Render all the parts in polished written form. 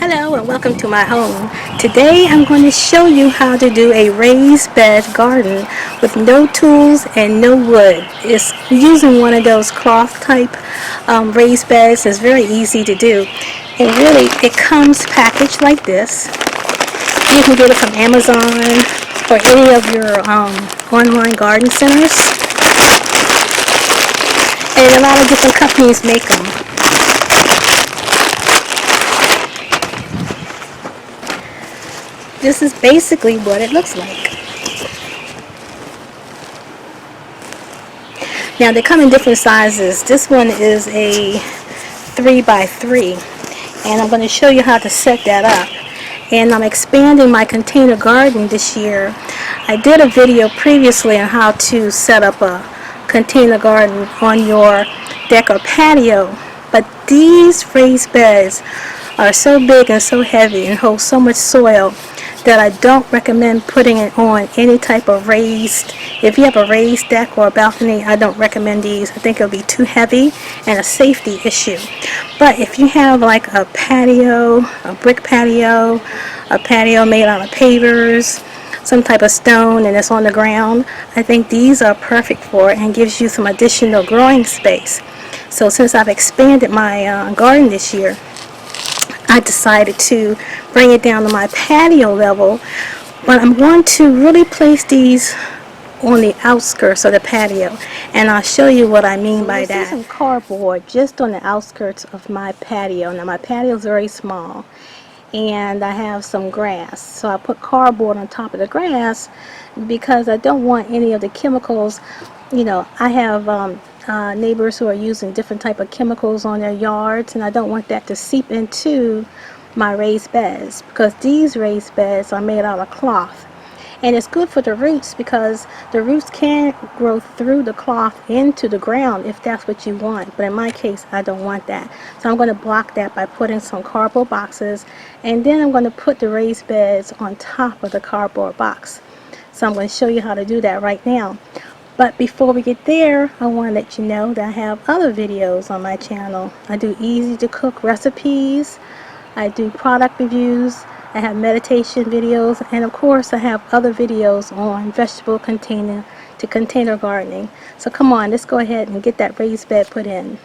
Hello and welcome to my home. Today I'm going to show you how to do a raised bed garden with no tools and no wood. It's using one of those cloth type raised beds. It's very easy to do. And really it comes packaged like this. You can get it from Amazon or any of your online garden centers. And a lot of different companies make them. This is basically what it looks like. Now they come in different sizes. This one is a 3x3 and I'm going to show you how to set that up. And I'm expanding my container garden this year. I did a video previously on how to set up a container garden on your deck or patio, but these raised beds are so big and so heavy and hold so much soil that I don't recommend putting it on any type of raised. If you have a raised deck or a balcony, I don't recommend these. I think it'll be too heavy and a safety issue. But if you have like a patio, a brick patio, a patio made out of pavers, some type of stone, and it's on the ground, I think these are perfect for it and gives you some additional growing space. So since I've expanded my garden this year, I decided to bring it down to my patio level, but I'm going to really place these on the outskirts of the patio, and I'll show you what I mean by that. Some cardboard just on the outskirts of my patio. Now my patio is very small and I have some grass, so I put cardboard on top of the grass because I don't want any of the chemicals. You know, I have neighbors who are using different type of chemicals on their yards, and I don't want that to seep into my raised beds, because these raised beds are made out of cloth, and it's good for the roots because the roots can grow through the cloth into the ground if that's what you want. But in my case, I don't want that, so I'm going to block that by putting some cardboard boxes, and then I'm going to put the raised beds on top of the cardboard box. So I'm going to show you how to do that right now. But before we get there, I want to let you know that I have other videos on my channel. I do easy to cook recipes, I do product reviews, I have meditation videos, and of course I have other videos on vegetable container gardening. So come on, let's go ahead and get that raised bed put in.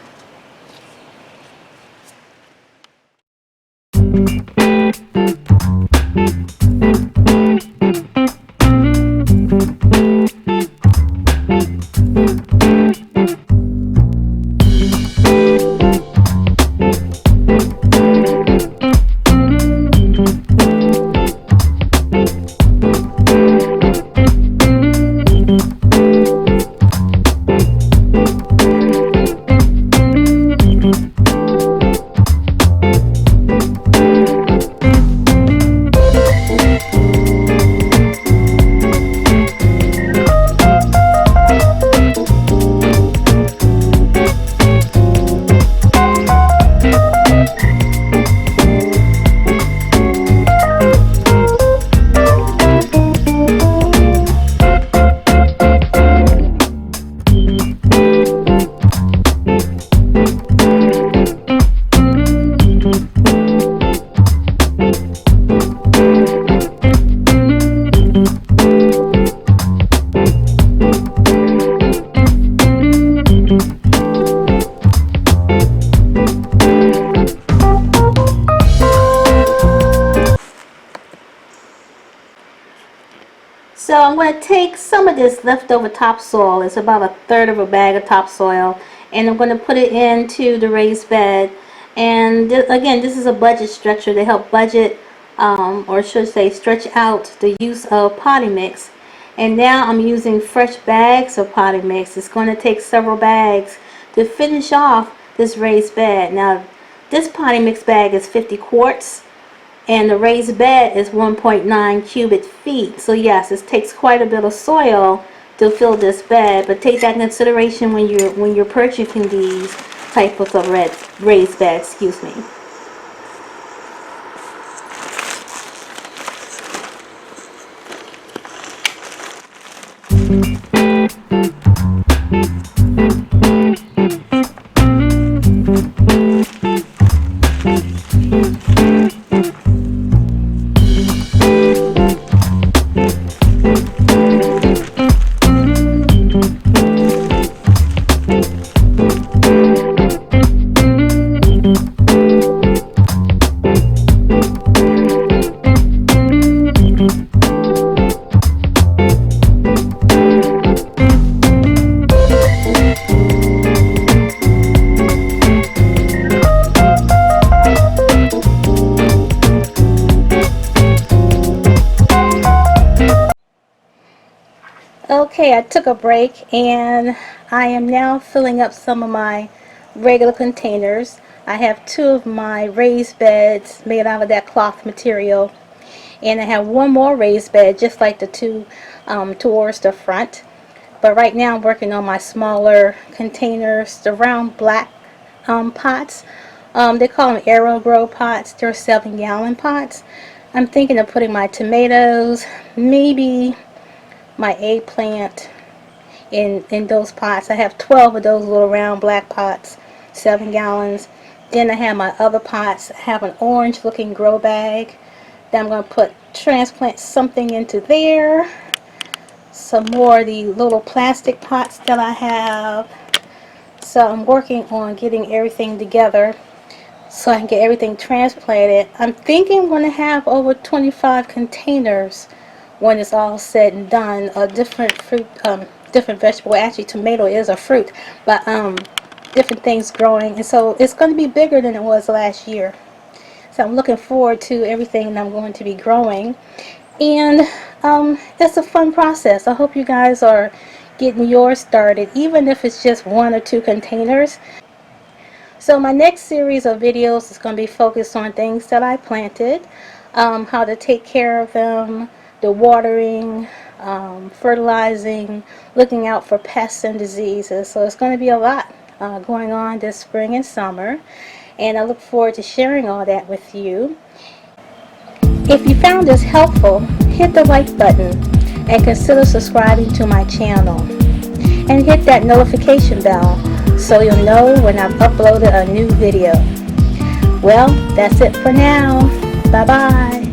So I'm going to take some of this leftover topsoil. It's about 1/3 of a bag of topsoil, and I'm going to put it into the raised bed. And again, this is a budget stretcher to help budget, or should say stretch out the use of potty mix. And now I'm using fresh bags of potty mix. It's going to take several bags to finish off this raised bed. Now this potty mix bag is 50 quarts. And the raised bed is 1.9 cubic feet. So yes, it takes quite a bit of soil to fill this bed, but take that in consideration when you're purchasing these type of raised beds, excuse me. Okay, I took a break and I am now filling up some of my regular containers. I have two of my raised beds made out of that cloth material, and I have one more raised bed just like the two towards the front. But right now I'm working on my smaller containers, the round black pots. They call them Aero Grow pots. They're 7-gallon pots. I'm thinking of putting my tomatoes, maybe my eggplant in those pots. I have 12 of those little round black pots, 7 gallons. Then I have my other pots. I have an orange looking grow bag. Then I'm going to transplant something into there. Some more of the little plastic pots that I have. So I'm working on getting everything together so I can get everything transplanted. I'm thinking I'm going to have over 25 containers when it's all said and done, a different fruit, different vegetable. Actually, tomato is a fruit, but different things growing, and so it's going to be bigger than it was last year. So I'm looking forward to everything that I'm going to be growing, and it's a fun process. I hope you guys are getting yours started, even if it's just 1 or 2 containers. So my next series of videos is going to be focused on things that I planted, how to take care of them, the watering, fertilizing, looking out for pests and diseases. So it's going to be a lot going on this spring and summer, and I look forward to sharing all that with you. If you found this helpful, hit the like button and consider subscribing to my channel, and hit that notification bell so you'll know when I've uploaded a new video. Well, that's it for now. Bye bye.